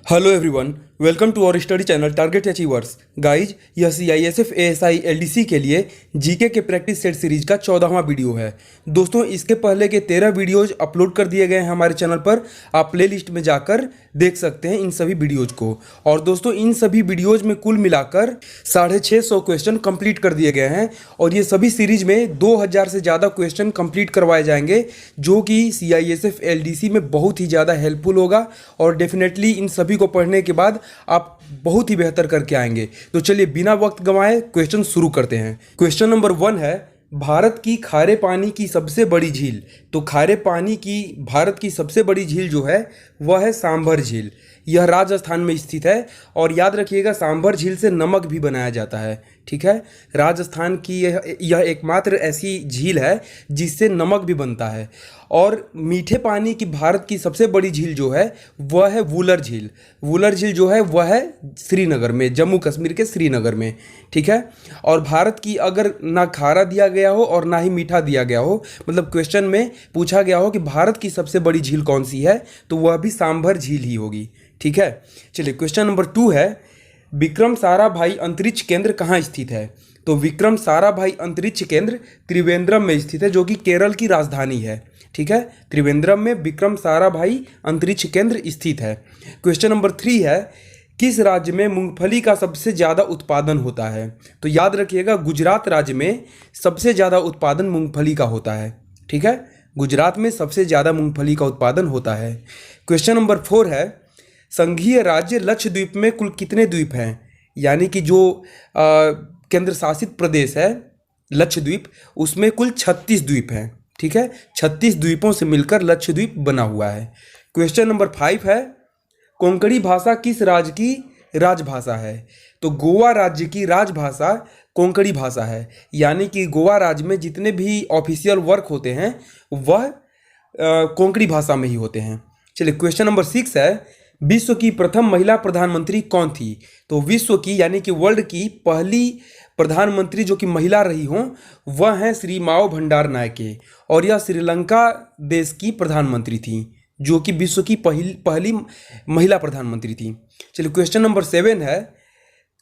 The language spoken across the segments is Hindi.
Hello everyone, welcome to our study channel target achievers. Guys, यह CISF ASI LDC के लिए जीके के प्रैक्टिस सेट सीरीज का 14वां वीडियो है। दोस्तों, इसके पहले के 13 वीडियोज अपलोड कर दिए गए हैं हमारे चैनल पर। आप प्लेलिस्ट में जाकर देख सकते हैं इन सभी वीडियोज को। और दोस्तों, इन सभी वीडियोज में कुल मिलाकर 650 क्वेश्चन कंप्लीट कर दिए गए हैं और ये सभी सीरीज में 2000 से ज़्यादा क्वेश्चन कंप्लीट करवाए जाएंगे, जो कि CISF LDC में बहुत ही ज़्यादा हेल्पफुल होगा और डेफिनेटली इन सभी को पढ़ने के बाद आप बहुत ही बेहतर करके आएंगे। तो चलिए बिना वक्त गंवाए क्वेश्चन शुरू करते हैं। क्वेश्चन नंबर 1 है, भारत की खारे पानी की सबसे बड़ी झील। तो खारे पानी की भारत की सबसे बड़ी झील जो है वह है सांभर झील। यह राजस्थान में स्थित है और याद रखिएगा, सांभर झील से नमक भी बनाया जाता है। ठीक है, राजस्थान की यह एकमात्र ऐसी झील है जिससे नमक भी बनता है। और मीठे पानी की भारत की सबसे बड़ी झील जो है वह है वुलर झील। वुलर झील जो है वह है श्रीनगर में, जम्मू कश्मीर के श्रीनगर में। ठीक है, और भारत की अगर ना खारा दिया गया हो और ना ही मीठा दिया गया हो, मतलब क्वेश्चन में पूछा गया हो कि भारत की सबसे बड़ी झील कौन सी है, तो वह भी सांभर झील ही होगी। ठीक है, चलिए क्वेश्चन नंबर 2 है, विक्रम साराभाई अंतरिक्ष केंद्र कहाँ स्थित है। तो विक्रम साराभाई अंतरिक्ष केंद्र त्रिवेंद्रम में स्थित है, जो कि केरल की राजधानी है। ठीक है, त्रिवेंद्रम में विक्रम साराभाई अंतरिक्ष केंद्र स्थित है। क्वेश्चन नंबर 3 है, किस राज्य में मूंगफली का सबसे ज़्यादा उत्पादन होता है। तो याद रखिएगा, गुजरात राज्य में सबसे ज़्यादा उत्पादन मूंगफली का होता है। ठीक है, गुजरात में सबसे ज़्यादा मूंगफली का उत्पादन होता है। क्वेश्चन नंबर 4 है, संघीय राज्य लक्षद्वीप में कुल कितने द्वीप हैं। यानी कि जो केंद्र शासित प्रदेश है लक्षद्वीप, उसमें कुल 36 द्वीप हैं। ठीक है, 36 द्वीपों से मिलकर लक्षद्वीप बना हुआ है। क्वेश्चन नंबर 5 है, कोंकणी भाषा किस राज्य की राजभाषा है। तो गोवा राज्य की राजभाषा कोंकणी भाषा है। यानी कि गोवा राज्य में जितने भी ऑफिशियल वर्क होते हैं वह कोंकणी भाषा में ही होते हैं। चलिए क्वेश्चन नंबर 6 है, विश्व की प्रथम महिला प्रधानमंत्री कौन थी। तो विश्व की यानी कि वर्ल्ड की पहली प्रधानमंत्री जो कि महिला रही हों वह हैं श्री माओ भंडार नायके, और यह श्रीलंका देश की प्रधानमंत्री थी, जो कि विश्व की पहली महिला प्रधानमंत्री थी। चलिए क्वेश्चन नंबर 7 है,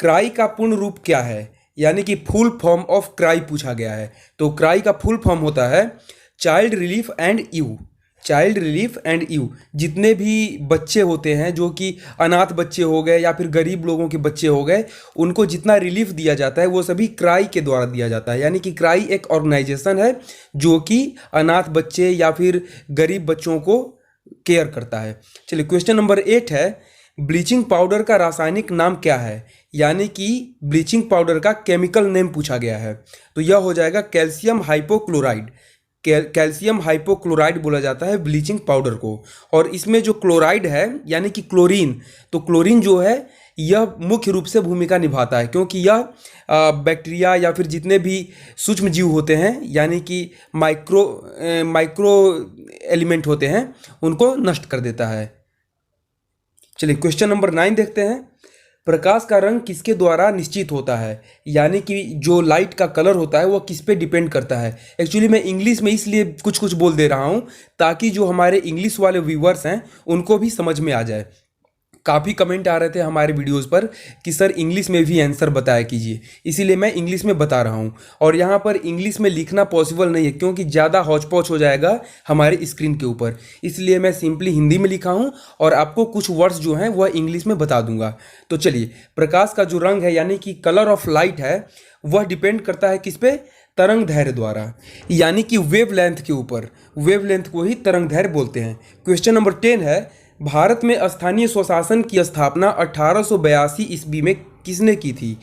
क्राई का पूर्ण रूप क्या है। यानी कि फुल फॉर्म ऑफ क्राई पूछा गया है। तो क्राई का फुल फॉर्म होता है child relief and you. Child relief and you, जितने भी बच्चे होते हैं जो कि अनाथ बच्चे हो गए या फिर गरीब लोगों के बच्चे हो गए, उनको जितना रिलीफ दिया जाता है वो सभी क्राई के द्वारा दिया जाता है। यानी कि क्राई एक ऑर्गेनाइजेशन है जो कि अनाथ बच्चे या फिर गरीब बच्चों को केयर करता है। चलिए क्वेश्चन नंबर 8 है, ब्लीचिंग पाउडर का रासायनिक नाम क्या है। यानी कि ब्लीचिंग पाउडर का केमिकल नेम पूछा गया है। तो यह हो जाएगा कैल्शियम हाइपोक्लोराइड। कैल्शियम हाइपोक्लोराइड बोला जाता है ब्लीचिंग पाउडर को। और इसमें जो क्लोराइड है यानी कि क्लोरीन, तो क्लोरीन जो है यह मुख्य रूप से भूमिका निभाता है, क्योंकि यह बैक्टीरिया या फिर जितने भी सूक्ष्म जीव होते हैं यानी कि माइक्रो एलिमेंट होते हैं उनको नष्ट कर देता है। चलिए क्वेश्चन नंबर 9 देखते हैं, प्रकाश का रंग किसके द्वारा निश्चित होता है। यानी कि जो लाइट का कलर होता है वो किस पे डिपेंड करता है। एक्चुअली मैं इंग्लिश में इसलिए कुछ कुछ बोल दे रहा हूँ ताकि जो हमारे इंग्लिश वाले व्यूवर्स हैं उनको भी समझ में आ जाए। काफ़ी कमेंट आ रहे थे हमारे वीडियोस पर कि सर इंग्लिश में भी आंसर बताया कीजिए, इसीलिए मैं इंग्लिश में बता रहा हूँ। और यहाँ पर इंग्लिश में लिखना पॉसिबल नहीं है क्योंकि ज़्यादा हौच पौच हो जाएगा हमारे स्क्रीन के ऊपर, इसलिए मैं सिंपली हिंदी में लिखा हूँ और आपको कुछ वर्ड्स जो हैं वह इंग्लिश में बता दूंगा। तो चलिए, प्रकाश का जो रंग है यानी कि कलर ऑफ लाइट है वह डिपेंड करता है किस पे, तरंग दैर्घ्य द्वारा, यानी कि वेव लेंथ के ऊपर। वेव लेंथ को ही तरंग दैर्घ्य बोलते हैं। क्वेश्चन नंबर 10 है, भारत में स्थानीय स्वशासन की स्थापना 1882 ईस्वी में किसने की थी।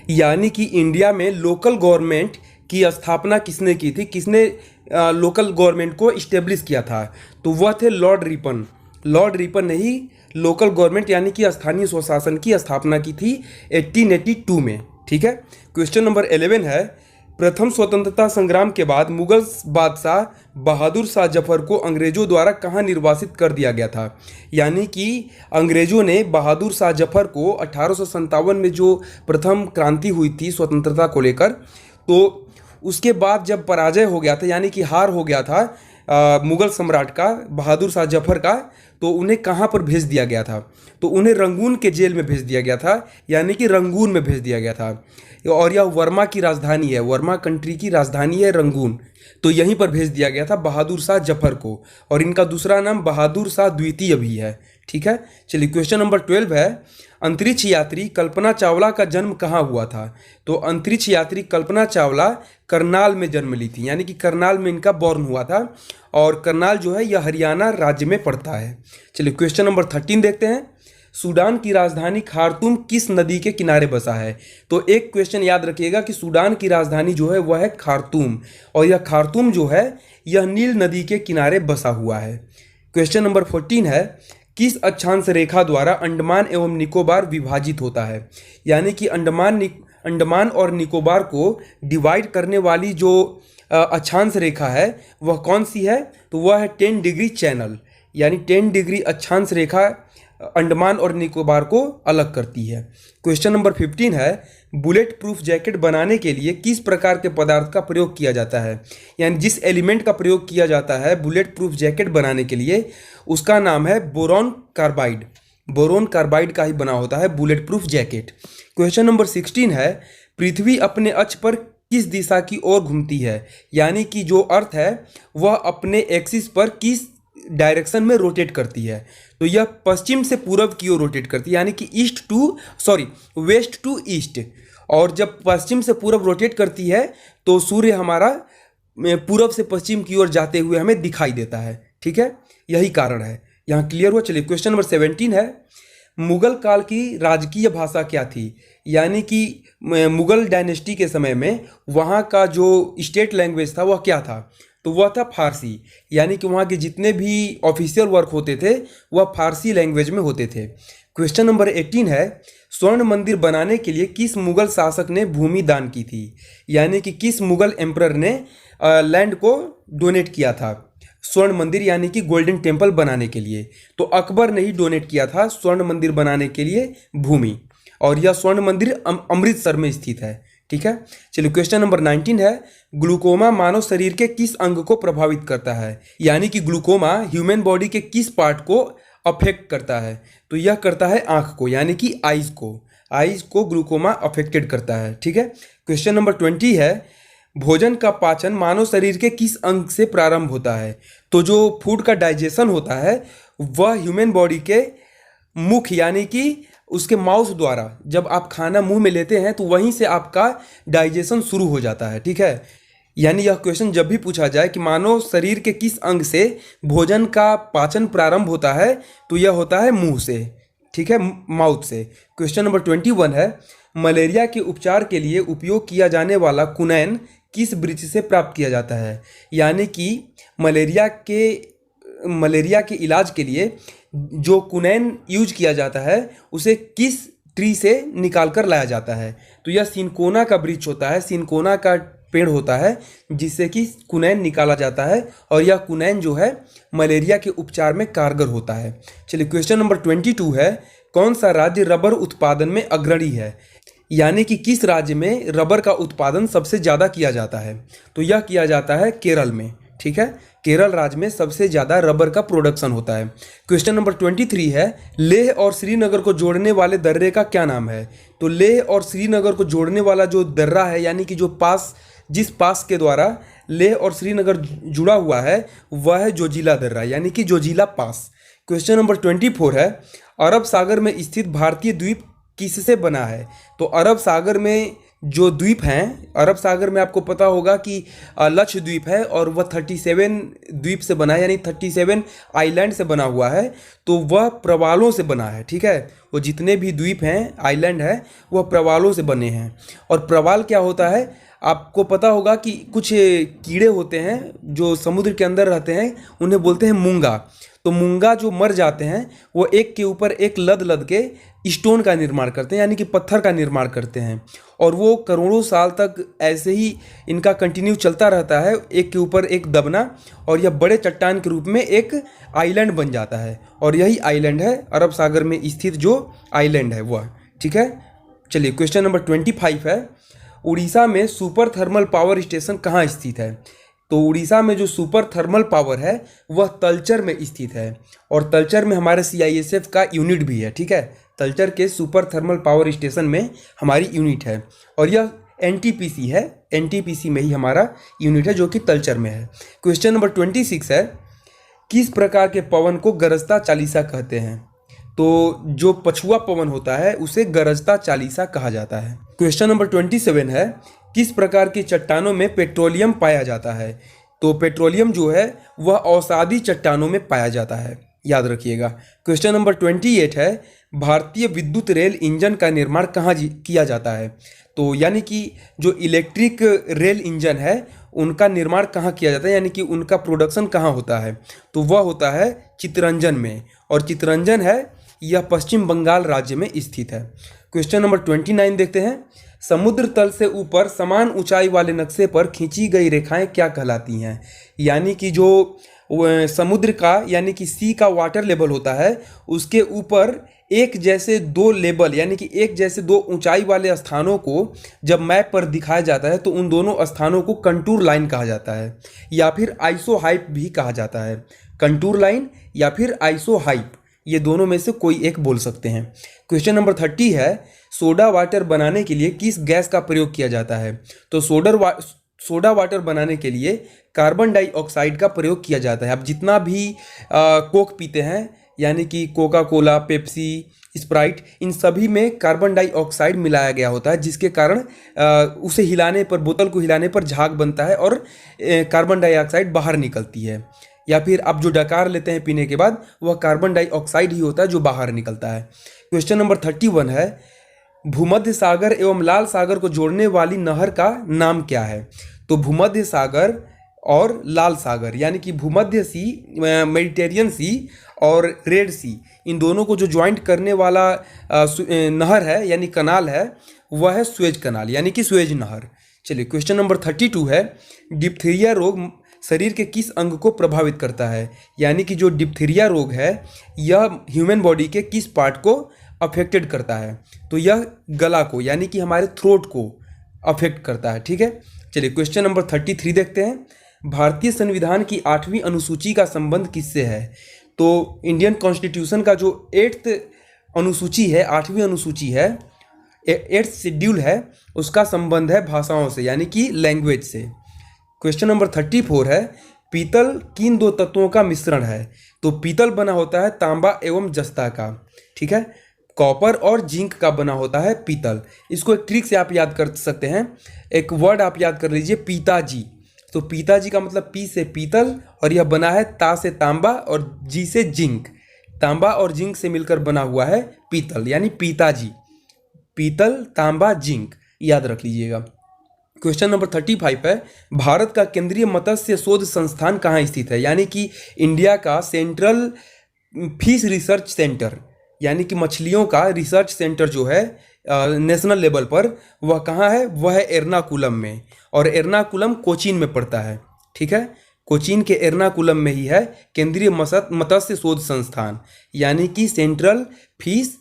यानी कि इंडिया में लोकल गवर्नमेंट की स्थापना किसने की थी, किसने लोकल गवर्नमेंट को इस्टेब्लिश किया था। तो वह थे लॉर्ड रिपन। लॉर्ड रिपन ने ही लोकल गवर्नमेंट यानी कि स्थानीय स्वशासन की स्थापना की थी 1882 में। ठीक है, क्वेश्चन नंबर 11 है, प्रथम स्वतंत्रता संग्राम के बाद मुगल बादशाह बहादुर शाह जफर को अंग्रेजों द्वारा कहाँ निर्वासित कर दिया गया था। यानी कि अंग्रेजों ने बहादुर शाह जफर को 1857 में जो प्रथम क्रांति हुई थी स्वतंत्रता को लेकर, तो उसके बाद जब पराजय हो गया था यानी कि हार हो गया था मुगल सम्राट का, बहादुर शाह जफर का, तो उन्हें कहाँ पर भेज दिया गया था? तो उन्हें रंगून के जेल में भेज दिया गया था, यानी कि रंगून में भेज दिया गया था। और यह वर्मा की राजधानी है, वर्मा कंट्री की राजधानी है रंगून। तो यहीं पर भेज दिया गया था बहादुर शाह जफर को, और इनका दूसरा नाम बहादुर शाह द्वितीय भी है। ठीक है, चलिए क्वेश्चन नंबर 12 है, अंतरिक्ष यात्री कल्पना चावला का जन्म कहाँ हुआ था? तो अंतरिक्ष यात्री कल्पना चावला करनाल में जन्म ली थी, यानी कि करनाल में इनका बॉर्न हुआ था, और करनाल जो है यह हरियाणा राज्य में पड़ता है। चलिए क्वेश्चन नंबर 13 देखते हैं, सूडान की राजधानी खार्तूम किस नदी के किनारे बसा है? तो एक क्वेश्चन याद रखिएगा कि सूडान की राजधानी जो है वह है खार्तूम, और यह खार्तूम जो है यह नील नदी के किनारे बसा हुआ है। क्वेश्चन नंबर 14 है, किस अक्षांश रेखा द्वारा अंडमान एवं निकोबार विभाजित होता है? यानी कि अंडमान और निकोबार को डिवाइड करने वाली जो अक्षांश रेखा है वह कौन सी है? तो वह है 10 डिग्री चैनल, यानी 10 डिग्री अक्षांश रेखा अंडमान और निकोबार को अलग करती है। क्वेश्चन नंबर 15 है, बुलेट प्रूफ जैकेट बनाने के लिए किस प्रकार के पदार्थ का प्रयोग किया जाता है? यानी जिस एलिमेंट का प्रयोग किया जाता है बुलेट प्रूफ जैकेट बनाने के लिए उसका नाम है बोरॉन कार्बाइड। बोरॉन कार्बाइड का ही बना होता है bullet proof jacket. Question number 16 है, पृथ्वी अपने अक्ष पर किस दिशा की ओर घूमती है? यानी कि जो अर्थ है वह अपने एक्सिस पर किस डायरेक्शन में रोटेट करती है? तो यह पश्चिम से पूर्व की ओर रोटेट करती है, यानी कि वेस्ट टू ईस्ट। और जब पश्चिम से पूर्व रोटेट करती है तो सूर्य हमारा पूर्व से पश्चिम की ओर जाते हुए हमें दिखाई देता है। ठीक है, यही कारण है। यहाँ क्लियर हुआ। चलिए क्वेश्चन नंबर 17 है, मुगल काल की राजकीय भाषा क्या थी? यानी कि मुगल डायनेस्टी के समय में वहाँ का जो स्टेट लैंग्वेज था वह क्या था? तो वह था फारसी, यानी कि वहाँ के जितने भी ऑफिशियल वर्क होते थे वह फारसी लैंग्वेज में होते थे। क्वेश्चन नंबर 18 है, स्वर्ण मंदिर बनाने के लिए किस मुगल शासक ने भूमि दान की थी? यानी कि किस मुगल एम्परर ने लैंड को डोनेट किया था स्वर्ण मंदिर यानी कि गोल्डन टेम्पल बनाने के लिए? तो अकबर ने ही डोनेट किया था स्वर्ण मंदिर बनाने के लिए भूमि, और यह स्वर्ण मंदिर अमृतसर में स्थित है। ठीक है, चलिए क्वेश्चन नंबर 19 है, ग्लूकोमा मानव शरीर के किस अंग को प्रभावित करता है? यानी कि ग्लूकोमा ह्यूमन बॉडी के किस पार्ट को अफेक्ट करता है? तो यह करता है आंख को, यानी कि आइज को ग्लूकोमा अफेक्टेड करता है। ठीक है, क्वेश्चन नंबर 20 है, भोजन का पाचन मानव शरीर के किस अंग से प्रारंभ होता है? तो जो फूड का डाइजेशन होता है वह ह्यूमन बॉडी के मुख यानी कि उसके माउथ द्वारा जब आप खाना मुंह में लेते हैं तो वहीं से आपका डाइजेशन शुरू हो जाता है। ठीक है, यानी यह क्वेश्चन जब भी पूछा जाए कि मानव शरीर के किस अंग से भोजन का पाचन प्रारंभ होता है तो यह होता है मुंह से। ठीक है, माउथ से। क्वेश्चन नंबर 21 है, मलेरिया के उपचार के लिए उपयोग किया जाने वाला कुनैन किस वृक्ष से प्राप्त किया जाता है? यानी कि मलेरिया के इलाज के लिए जो कुनैन यूज किया जाता है उसे किस ट्री से निकाल कर लाया जाता है? तो यह सिनकोना का वृक्ष होता है, सिनकोना का पेड़ होता है जिससे कि कुनैन निकाला जाता है, और यह कुनैन जो है मलेरिया के उपचार में कारगर होता है। चलिए क्वेश्चन नंबर 22 है, कौन सा राज्य रबर उत्पादन में अग्रणी है? यानी कि किस राज्य में रबर का उत्पादन सबसे ज़्यादा किया जाता है? तो यह किया जाता है केरल में। ठीक है, केरल राज्य में सबसे ज़्यादा रबर का प्रोडक्शन होता है। क्वेश्चन नंबर 23 है, लेह और श्रीनगर को जोड़ने वाले दर्रे का क्या नाम है? तो लेह और श्रीनगर को जोड़ने वाला जो दर्रा है यानी कि जिस पास के द्वारा लेह और श्रीनगर जुड़ा हुआ है वह है जोजिला दर्रा यानी कि जोजिला पास। क्वेश्चन नंबर 24 है, अरब सागर में स्थित भारतीय द्वीप किससे बना है? तो अरब सागर में जो द्वीप हैं, अरब सागर में आपको पता होगा कि लक्षद्वीप है और वह 37 द्वीप से बना है, यानी 37 आइलैंड से बना हुआ है। तो वह प्रवालों से बना है। ठीक है, वो जितने भी द्वीप हैं, आइलैंड है, वह प्रवालों से बने हैं। और प्रवाल क्या होता है आपको पता होगा कि कुछ कीड़े होते हैं जो समुद्र के अंदर रहते हैं, उन्हें बोलते हैं मूंगा। तो मूंगा जो मर जाते हैं वो एक के ऊपर एक लद के स्टोन का निर्माण करते हैं यानी कि पत्थर का निर्माण करते हैं, और वो करोड़ों साल तक ऐसे ही इनका कंटिन्यू चलता रहता है, एक के ऊपर एक दबना, और यह बड़े चट्टान के रूप में एक आइलैंड बन जाता है। और यही आइलैंड है अरब सागर में स्थित जो आइलैंड है वह। ठीक है, चलिए क्वेश्चन नंबर 25 है, उड़ीसा में सुपर थर्मल पावर स्टेशन कहाँ स्थित है? तो उड़ीसा में जो सुपर थर्मल पावर है वह तलचर में स्थित है, और तलचर में हमारे CISF का यूनिट भी है। ठीक है, तलचर के सुपर थर्मल पावर स्टेशन में हमारी यूनिट है, और यह NTPC है, NTPC में ही हमारा यूनिट है जो कि तलचर में है। क्वेश्चन नंबर 26 है, किस प्रकार के पवन को गरजता चालीसा कहते हैं? तो जो पछुआ पवन होता है उसे गरजता चालीसा कहा जाता है। क्वेश्चन नंबर 27 है, किस प्रकार की चट्टानों में पेट्रोलियम पाया जाता है? तो पेट्रोलियम जो है वह औषधि चट्टानों में पाया जाता है, याद रखिएगा। क्वेश्चन नंबर 28 है, भारतीय विद्युत रेल इंजन का निर्माण कहाँ किया जाता है? तो यानी कि जो इलेक्ट्रिक रेल इंजन है उनका निर्माण कहाँ किया जाता है, यानी कि उनका प्रोडक्शन कहाँ होता है? तो वह होता है चित्तरंजन में, और चित्तरंजन है यह पश्चिम बंगाल राज्य में स्थित है। क्वेश्चन नंबर 29 देखते हैं, समुद्र तल से ऊपर समान ऊंचाई वाले नक्शे पर खींची गई रेखाएं क्या कहलाती हैं? यानी कि जो समुद्र का यानी कि सी का वाटर लेवल होता है उसके ऊपर एक जैसे दो लेवल यानी कि एक जैसे दो ऊंचाई वाले स्थानों को जब मैप पर दिखाया जाता है तो उन दोनों स्थानों को कंटूर लाइन कहा जाता है, या फिर आइसोहाइप भी कहा जाता है। कंटूर लाइन या फिर आइसोहाइप, ये दोनों में से कोई एक बोल सकते हैं। क्वेश्चन नंबर 30 है, सोडा वाटर बनाने के लिए किस गैस का प्रयोग किया जाता है? तो सोडा वाटर बनाने के लिए कार्बन डाइऑक्साइड का प्रयोग किया जाता है। अब जितना भी कोक पीते हैं यानी कि कोका कोला, पेप्सी, स्प्राइट, इन सभी में कार्बन डाइऑक्साइड मिलाया गया होता है, जिसके कारण उसे हिलाने पर, बोतल को हिलाने पर झाग बनता है और कार्बन डाइऑक्साइड बाहर निकलती है। या फिर आप जो डकार लेते हैं पीने के बाद वह कार्बन डाइऑक्साइड ही होता है जो बाहर निकलता है। क्वेश्चन नंबर 31 है, भूमध्य सागर एवं लाल सागर को जोड़ने वाली नहर का नाम क्या है? तो भूमध्य सागर और लाल सागर यानी कि भूमध्य सी, मेडिटेरियन सी और रेड सी, इन दोनों को जो ज्वाइंट करने वाला नहर है यानी कनाल है वह है स्वेज कनाल यानी कि स्वेज नहर। चलिए क्वेश्चन नंबर 32 है, डिप्थीरिया रोग शरीर के किस अंग को प्रभावित करता है? यानी कि जो डिप्थीरिया रोग है यह ह्यूमन बॉडी के किस पार्ट को अफेक्टेड करता है? तो यह गला को यानी कि हमारे थ्रोट को अफेक्ट करता है। ठीक है, चलिए क्वेश्चन नंबर 33 देखते हैं, भारतीय संविधान की 8वीं अनुसूची का संबंध किससे है? तो इंडियन कॉन्स्टिट्यूशन का जो 8th अनुसूची है, 8वीं अनुसूची है, 8th शेड्यूल है, उसका संबंध है भाषाओं से यानी कि लैंग्वेज से। क्वेश्चन नंबर 34 है, पीतल किन दो तत्वों का मिश्रण है? तो पीतल बना होता है तांबा एवं जस्ता का। ठीक है, कॉपर और जिंक का बना होता है पीतल। इसको एक ट्रिक से आप याद कर सकते हैं, एक वर्ड आप याद कर लीजिए, पिताजी। तो पिताजी का मतलब पी से पीतल और यह बना है ता से तांबा और जी से जिंक। तांबा और जिंक से मिलकर बना हुआ है पीतल यानी पिताजी। पीतल, तांबा, जिंक, याद रख लीजिएगा। क्वेश्चन नंबर 35 है, भारत का केंद्रीय मत्स्य शोध संस्थान कहाँ स्थित है? यानी कि इंडिया का सेंट्रल फिश रिसर्च सेंटर यानी कि मछलियों का रिसर्च सेंटर जो है नेशनल लेवल पर, वह कहाँ है? वह है एर्नाकुलम में, और एर्नाकुलम कोचीन में पड़ता है। ठीक है, कोचीन के एर्नाकुलम में ही है केंद्रीय मत्स्य शोध संस्थान यानी कि central fish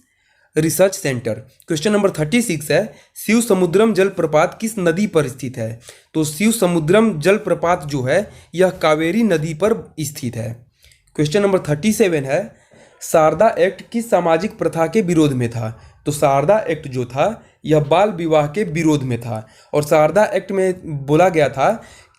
research centre. Question number 36 है, शिव समुद्रम जलप्रपात किस नदी पर स्थित है? तो शिव समुद्रम जलप्रपात जो है यह कावेरी नदी पर स्थित है। क्वेश्चन नंबर 37 है, शारदा एक्ट किस सामाजिक प्रथा के विरोध में था? तो शारदा एक्ट जो था यह बाल विवाह के विरोध में था, और शारदा एक्ट में बोला गया था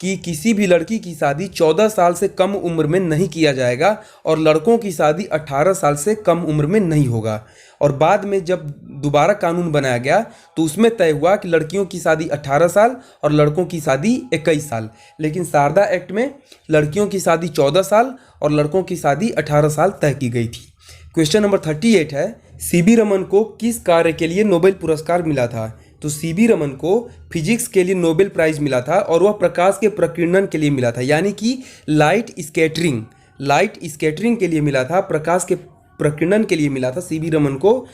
कि किसी भी लड़की की शादी 14 साल से कम उम्र में नहीं किया जाएगा और लड़कों की शादी 18 साल से कम उम्र में नहीं होगा। और बाद में जब दोबारा कानून बनाया गया तो उसमें तय हुआ कि लड़कियों की शादी 18 साल और लड़कों की शादी 21 साल, लेकिन शारदा एक्ट में लड़कियों की शादी 14 साल और लड़कों की शादी 18 साल तय की गई थी। क्वेश्चन नंबर 38 है, सीबी रमन को किस कार्य के लिए नोबेल पुरस्कार मिला था? तो सीबी रमन को फिजिक्स के लिए नोबेल प्राइज मिला था और वह प्रकाश के प्रकीर्णन के लिए मिला था यानी कि लाइट स्कैटरिंग के लिए मिला था, प्रकाश के प्रकीर्णन के लिए मिला था सीबी रमन को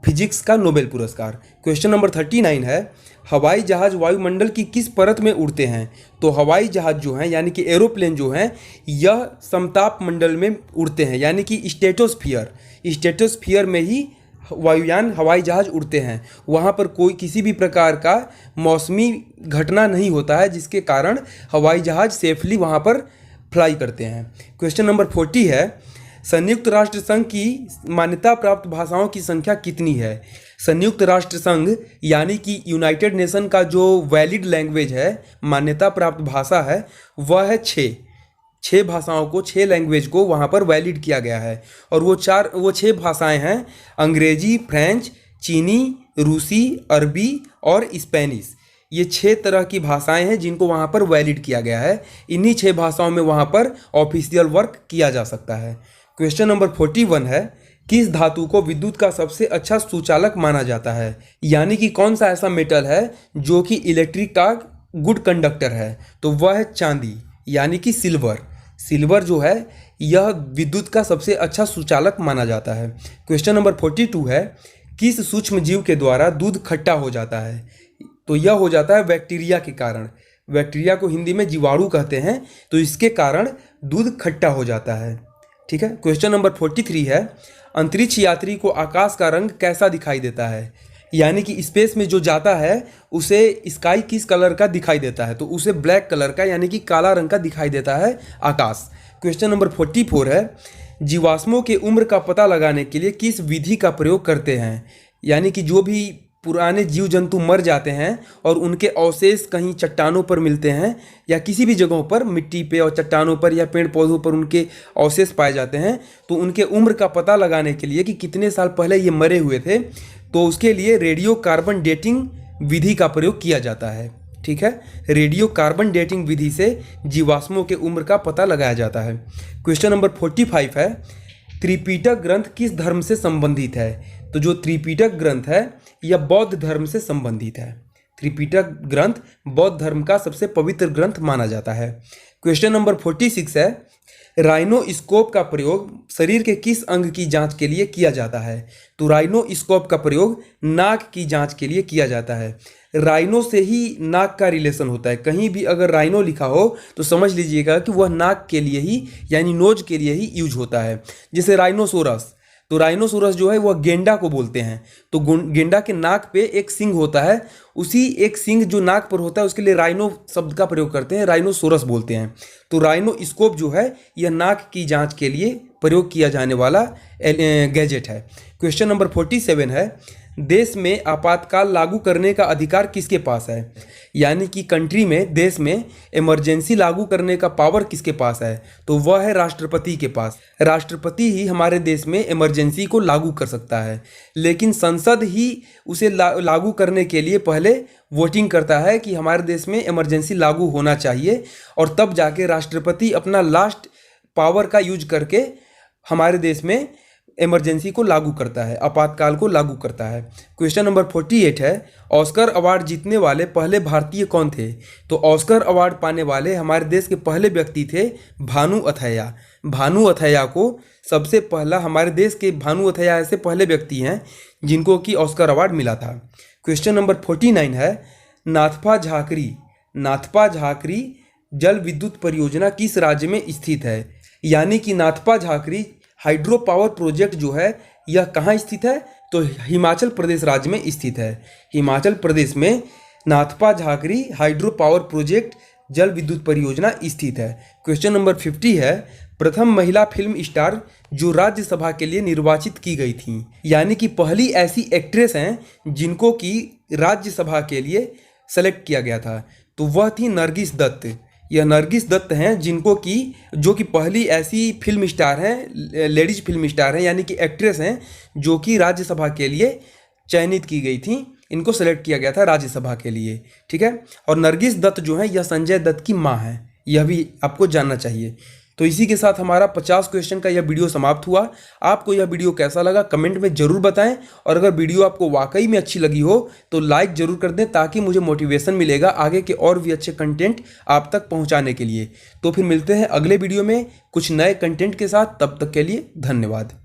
फिजिक्स का नोबेल पुरस्कार। क्वेश्चन नंबर 39 है, हवाई जहाज वायुमंडल की किस परत में उड़ते हैं? तो हवाई जहाज जो हैं यानी कि एरोप्लेन जो हैं यह समताप मंडल में उड़ते हैं यानी कि स्ट्रेटोस्फियर में ही वायुयान हवाई जहाज़ उड़ते हैं वहाँ पर कोई किसी भी प्रकार का मौसमी घटना नहीं होता है, जिसके कारण हवाई जहाज़ सेफली वहाँ पर फ्लाई करते हैं। क्वेश्चन नंबर 40 है, संयुक्त राष्ट्र संघ की मान्यता प्राप्त भाषाओं की संख्या कितनी है? संयुक्त राष्ट्र संघ यानी कि यूनाइटेड नेशन का जो वैलिड लैंग्वेज है, मान्यता प्राप्त भाषा है, वह है 6 भाषाओं को, 6 लैंग्वेज को वहाँ पर वैलिड किया गया है। और वो 6 भाषाएं हैं अंग्रेजी, फ्रेंच, चीनी, रूसी, अरबी और स्पेनिश। ये 6 तरह की भाषाएं हैं जिनको वहाँ पर वैलिड किया गया है। इन्हीं 6 भाषाओं में वहाँ पर ऑफिशियल वर्क किया जा सकता है। क्वेश्चन नंबर 41 है, किस धातु को विद्युत का सबसे अच्छा सुचालक माना जाता है? यानी कि कौन सा ऐसा मेटल है जो कि इलेक्ट्रिक का गुड कंडक्टर है? तो वह है चांदी यानी कि सिल्वर जो है यह विद्युत का सबसे अच्छा सुचालक माना जाता है। क्वेश्चन नंबर 42 है, किस सूक्ष्म जीव के द्वारा दूध खट्टा हो जाता है? तो यह हो जाता है बैक्टीरिया के कारण। बैक्टीरिया को हिंदी में जीवाणु कहते हैं, तो इसके कारण दूध खट्टा हो जाता है। ठीक है। क्वेश्चन नंबर 43 है, अंतरिक्ष यात्री को आकाश का रंग कैसा दिखाई देता है? यानी कि स्पेस में जो जाता है उसे स्काई किस कलर का दिखाई देता है? तो उसे ब्लैक कलर का यानी कि काला रंग का दिखाई देता है आकाश। क्वेश्चन नंबर 44 है, जीवाश्मों के उम्र का पता लगाने के लिए किस विधि का प्रयोग करते हैं? यानी कि जो भी पुराने जीव जंतु मर जाते हैं और उनके अवशेष कहीं चट्टानों पर मिलते हैं या किसी भी जगहों पर मिट्टी पे और चट्टानों पर या पेड़ पौधों पर उनके अवशेष पाए जाते हैं, तो उनके उम्र का पता लगाने के लिए कि कितने साल पहले ये मरे हुए थे, तो उसके लिए रेडियो कार्बन डेटिंग विधि का प्रयोग किया जाता है। ठीक है, रेडियो कार्बन डेटिंग विधि से जीवाश्मों के उम्र का पता लगाया जाता है। क्वेश्चन नंबर 45 है, त्रिपिटक ग्रंथ किस धर्म से संबंधित है? तो जो त्रिपिटक ग्रंथ है यह बौद्ध धर्म से संबंधित है। त्रिपिटक ग्रंथ बौद्ध धर्म का सबसे पवित्र ग्रंथ माना जाता है। क्वेश्चन नंबर 46 है, राइनोस्कोप का प्रयोग शरीर के किस अंग की जांच के लिए किया जाता है? तो राइनोस्कोप का प्रयोग नाक की जांच के लिए किया जाता है। राइनो से ही नाक का रिलेशन होता है। कहीं भी अगर राइनो लिखा हो तो समझ लीजिएगा कि वह नाक के लिए ही यानी नोज के लिए ही यूज होता है। जैसे राइनोसोरस, तो राइनोसोरस जो है वह गेंडा को बोलते हैं। तो गेंडा के नाक पे एक सींग होता है, उसी एक सींग जो नाक पर होता है उसके लिए राइनो शब्द का प्रयोग करते हैं, राइनोसोरस बोलते हैं। तो राइनोस्कोप जो है यह नाक की जांच के लिए प्रयोग किया जाने वाला गैजेट है। क्वेश्चन नंबर 47 है, देश में आपातकाल लागू करने का अधिकार किसके पास है? यानी कि कंट्री में, देश में इमरजेंसी लागू करने का पावर किसके पास है? तो वह है राष्ट्रपति के पास। राष्ट्रपति ही हमारे देश में इमरजेंसी को लागू कर सकता है, लेकिन संसद ही उसे लागू करने के लिए पहले वोटिंग करता है कि हमारे देश में इमरजेंसी लागू होना चाहिए, और तब जाके राष्ट्रपति अपना लास्ट पावर का यूज करके हमारे देश में इमरजेंसी को लागू करता है, आपातकाल को लागू करता है। क्वेश्चन नंबर 48 है, ऑस्कर अवार्ड जीतने वाले पहले भारतीय कौन थे? तो ऑस्कर अवार्ड पाने वाले हमारे देश के पहले व्यक्ति थे भानु अथैया। भानु अथैया को सबसे पहला, हमारे देश के भानु अथैया ऐसे पहले व्यक्ति हैं जिनको कि ऑस्कर अवार्ड मिला था। क्वेश्चन नंबर 49 है, नाथपा झाकरी जल विद्युत परियोजना किस राज्य में स्थित है? यानी कि Nathpa Jhakri hydro power project जो है यह कहाँ स्थित है? तो हिमाचल प्रदेश राज्य में स्थित है। हिमाचल प्रदेश में Nathpa Jhakri hydro power project जल विद्युत परियोजना स्थित है। क्वेश्चन नंबर 50 है, प्रथम महिला फिल्म स्टार जो राज्यसभा के लिए निर्वाचित की गई थी। यानी कि पहली ऐसी एक्ट्रेस हैं जिनको कि राज्यसभा के लिए सेलेक्ट किया गया था, तो वह थी नरगिस दत्त। यह नरगिस दत्त हैं जिनको कि जो कि पहली ऐसी फिल्म स्टार हैं, लेडीज फिल्म स्टार हैं, यानी कि एक्ट्रेस हैं जो कि राज्यसभा के लिए चयनित की गई थी। इनको सेलेक्ट किया गया था राज्यसभा के लिए। ठीक है, और नरगिस दत्त जो है यह संजय दत्त की माँ है, यह भी आपको जानना चाहिए। तो इसी के साथ हमारा 50 क्वेश्चन का यह वीडियो समाप्त हुआ। आपको यह वीडियो कैसा लगा कमेंट में ज़रूर बताएं, और अगर वीडियो आपको वाकई में अच्छी लगी हो तो लाइक ज़रूर कर दें, ताकि मुझे मोटिवेशन मिलेगा आगे के और भी अच्छे कंटेंट आप तक पहुंचाने के लिए। तो फिर मिलते हैं अगले वीडियो में कुछ नए कंटेंट के साथ, तब तक के लिए धन्यवाद।